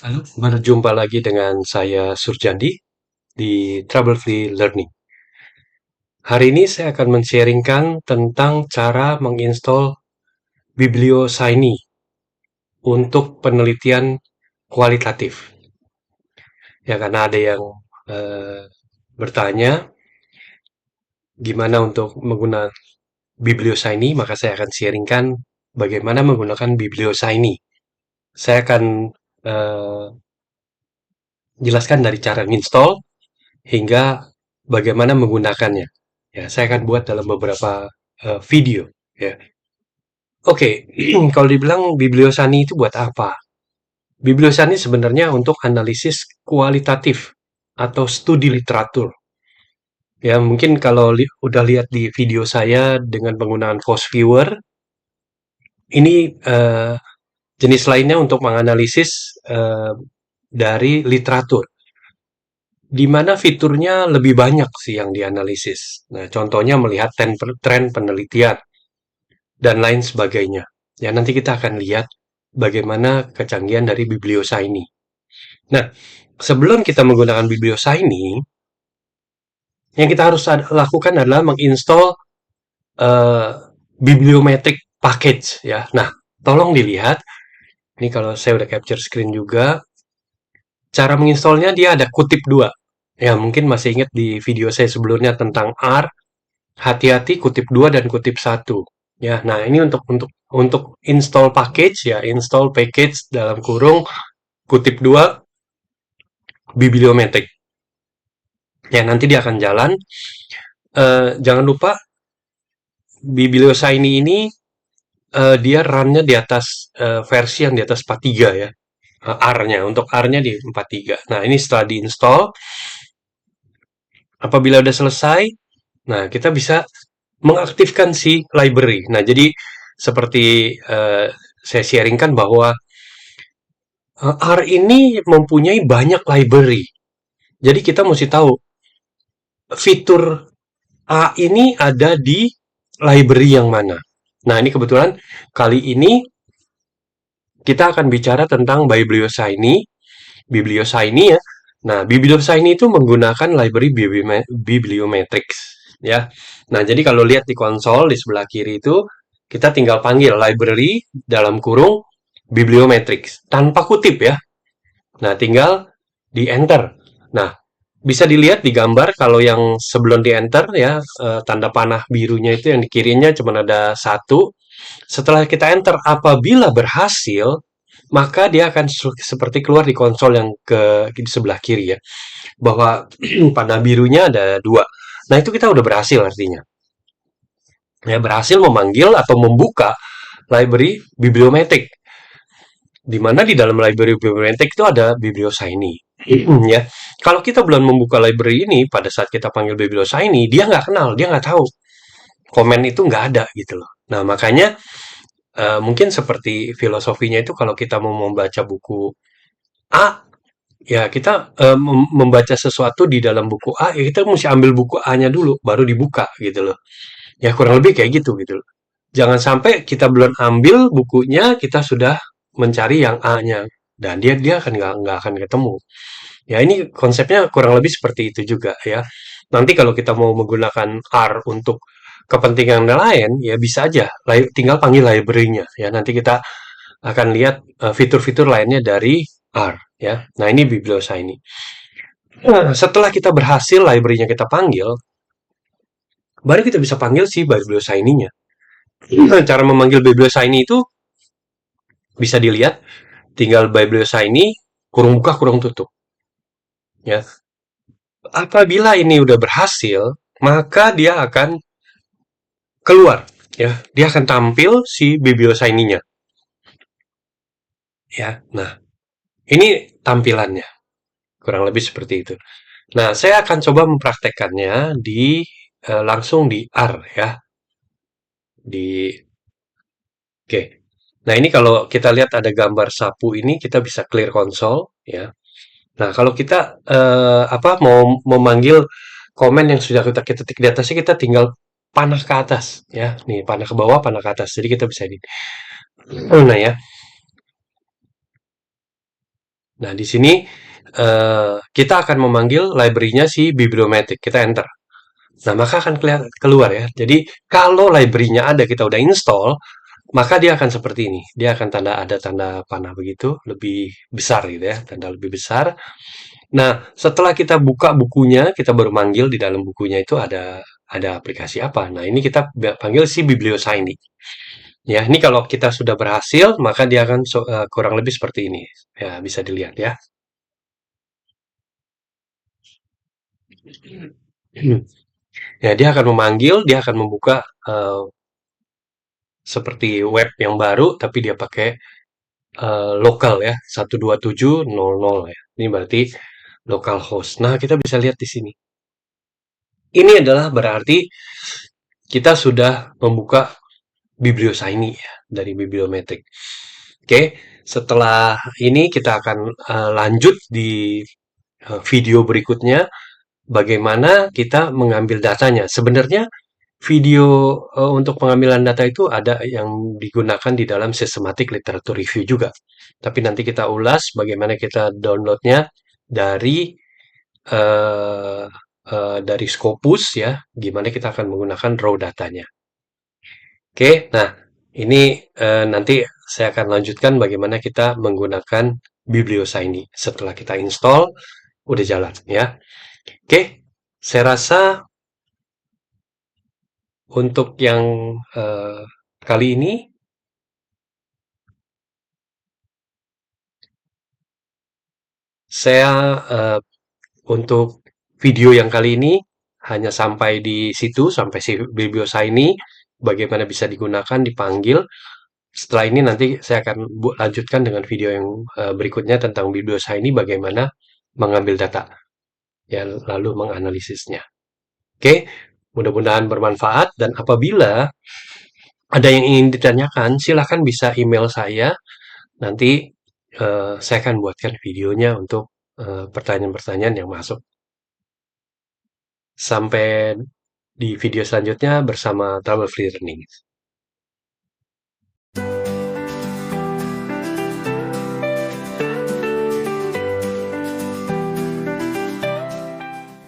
Halo, berjumpa lagi dengan saya Surjandi di Trouble Free Learning. Hari ini saya akan men-sharingkan tentang cara menginstal Bibliosiny untuk penelitian kualitatif. Ya, karena ada yang eh, bertanya gimana untuk menggunakan Bibliosiny, maka saya akan sharingkan bagaimana menggunakan Bibliosiny. Saya akan eh, jelaskan dari cara install hingga bagaimana menggunakannya. Ya, saya akan buat dalam beberapa video. Ya, oke. Kalau dibilang bibliosani itu buat apa? Bibliosani sebenarnya untuk analisis kualitatif atau studi literatur. Ya, mungkin kalau udah lihat di video saya dengan penggunaan Force Viewer, ini jenis lainnya untuk menganalisis dari literatur. Di mana fiturnya lebih banyak sih yang dianalisis. Nah, contohnya melihat tren penelitian dan lain sebagainya. Ya, nanti kita akan lihat bagaimana kecanggihan dari Bibliosiny. Nah, sebelum kita menggunakan Bibliosiny, yang kita harus lakukan adalah menginstal uh, bibliometric package ya. Nah, tolong dilihat. Ini kalau saya udah capture screen juga, cara menginstalnya dia ada kutip dua. Ya, mungkin masih ingat di video saya sebelumnya tentang R, hati-hati kutip 2 dan kutip satu. Ya, nah ini untuk install package ya, install package dalam kurung kutip 2 bibliometrik. Ya, nanti dia akan jalan. Jangan lupa Bibliosiny ini dia RAM-nya di atas versi yang di atas 43 ya. R-nya, untuk R-nya di 43. Nah, ini setelah diinstal, apabila udah selesai, nah kita bisa mengaktifkan si library. Nah, jadi seperti saya sharingkan bahwa R ini mempunyai banyak library. Jadi kita mesti tahu fitur A ini ada di library yang mana. Nah, ini kebetulan kali ini kita akan bicara tentang Bibliosiny. Bibliosiny ya. Nah, Bibliosiny itu menggunakan library Bibliometrics ya. Nah, jadi kalau lihat di konsol di sebelah kiri itu kita tinggal panggil library dalam kurung Bibliometrics tanpa kutip ya. Nah, tinggal di enter. Nah, bisa dilihat di gambar kalau yang sebelum di enter ya, tanda panah birunya itu yang di kirinya cuma ada satu. Setelah kita enter, apabila berhasil, maka dia akan seperti keluar di konsol yang di sebelah kiri ya, bahwa panah birunya ada dua. Nah, itu kita udah berhasil artinya. Ya, berhasil memanggil atau membuka library bibliometrik. Di mana di dalam library bibliometrik itu ada Bibliosiny. Ya, kalau kita belum membuka library ini pada saat kita panggil Bibliosiny, dia nggak kenal, dia nggak tahu komen itu nggak ada gitu loh. Nah, makanya mungkin seperti filosofinya itu kalau kita mau membaca buku A, ya kita membaca sesuatu di dalam buku A, ya kita mesti ambil buku A-nya dulu, baru dibuka gitu loh. Ya kurang lebih kayak gitu loh. Jangan sampai kita belum ambil bukunya, kita sudah mencari yang A-nya. Dan dia akan nggak akan ketemu. Ya ini konsepnya kurang lebih seperti itu juga ya. Nanti kalau kita mau menggunakan R untuk kepentingan lain, ya bisa aja. Tinggal panggil library-nya. Ya nanti kita akan lihat fitur-fitur lainnya dari R. Ya, nah ini Bibliosiny. Nah, setelah kita berhasil library-nya kita panggil, baru kita bisa panggil si Bibliosiny-nya. Cara memanggil Bibliosiny itu bisa dilihat, tinggal Bibliosiny kurung buka kurung tutup. Ya, apabila ini udah berhasil, maka dia akan keluar. Ya, dia akan tampil si Bibliosiny-nya. Ya, nah ini tampilannya kurang lebih seperti itu. Nah, saya akan coba mempraktekkannya di langsung di R ya, di oke. Nah, ini kalau kita lihat ada gambar sapu ini, kita bisa clear console ya. Nah, kalau kita mau memanggil komen yang sudah kita ketik di atasnya, kita tinggal panah ke atas ya. Nih, panah ke bawah, panah ke atas. Jadi kita bisa di. Nah ya. Nah, di sini kita akan memanggil library-nya si bibliometric. Kita enter. Nah, maka akan keluar ya. Jadi, kalau library-nya ada, kita udah install, maka dia akan seperti ini. Dia akan ada tanda panah begitu, lebih besar gitu ya, tanda lebih besar. Nah, setelah kita buka bukunya, kita baru manggil di dalam bukunya itu ada aplikasi apa. Nah, ini kita panggil si Bibliosigny. Ya, ini kalau kita sudah berhasil, maka dia akan kurang lebih seperti ini. Ya, bisa dilihat ya. Ya, dia akan memanggil, dia akan membuka seperti web yang baru, tapi dia pakai lokal ya, 127.0.0 ya. Ini berarti localhost. Nah, kita bisa lihat di sini. Ini adalah berarti kita sudah membuka Bibliosigny ya, dari Bibliometric. Oke, setelah ini kita akan lanjut di video berikutnya, bagaimana kita mengambil datanya. Sebenarnya video untuk pengambilan data itu ada yang digunakan di dalam Systematic Literature Review juga. Tapi nanti kita ulas bagaimana kita downloadnya dari eh, dari Scopus ya, gimana kita akan menggunakan raw datanya. Oke, nah ini nanti saya akan lanjutkan bagaimana kita menggunakan Bibliosigny. Setelah kita install, udah jalan ya. Oke, saya rasa untuk yang kali ini saya untuk video yang kali ini hanya sampai di situ, sampai si Bibliosigny, bagaimana bisa digunakan, dipanggil. Setelah ini nanti saya akan lanjutkan dengan video yang berikutnya tentang Bibliosigny, bagaimana mengambil data, ya, lalu menganalisisnya. Oke, mudah-mudahan bermanfaat dan apabila ada yang ingin ditanyakan, silakan bisa email saya. Nanti saya akan buatkan videonya untuk pertanyaan-pertanyaan yang masuk. Sampai di video selanjutnya bersama Trouble Free Learning.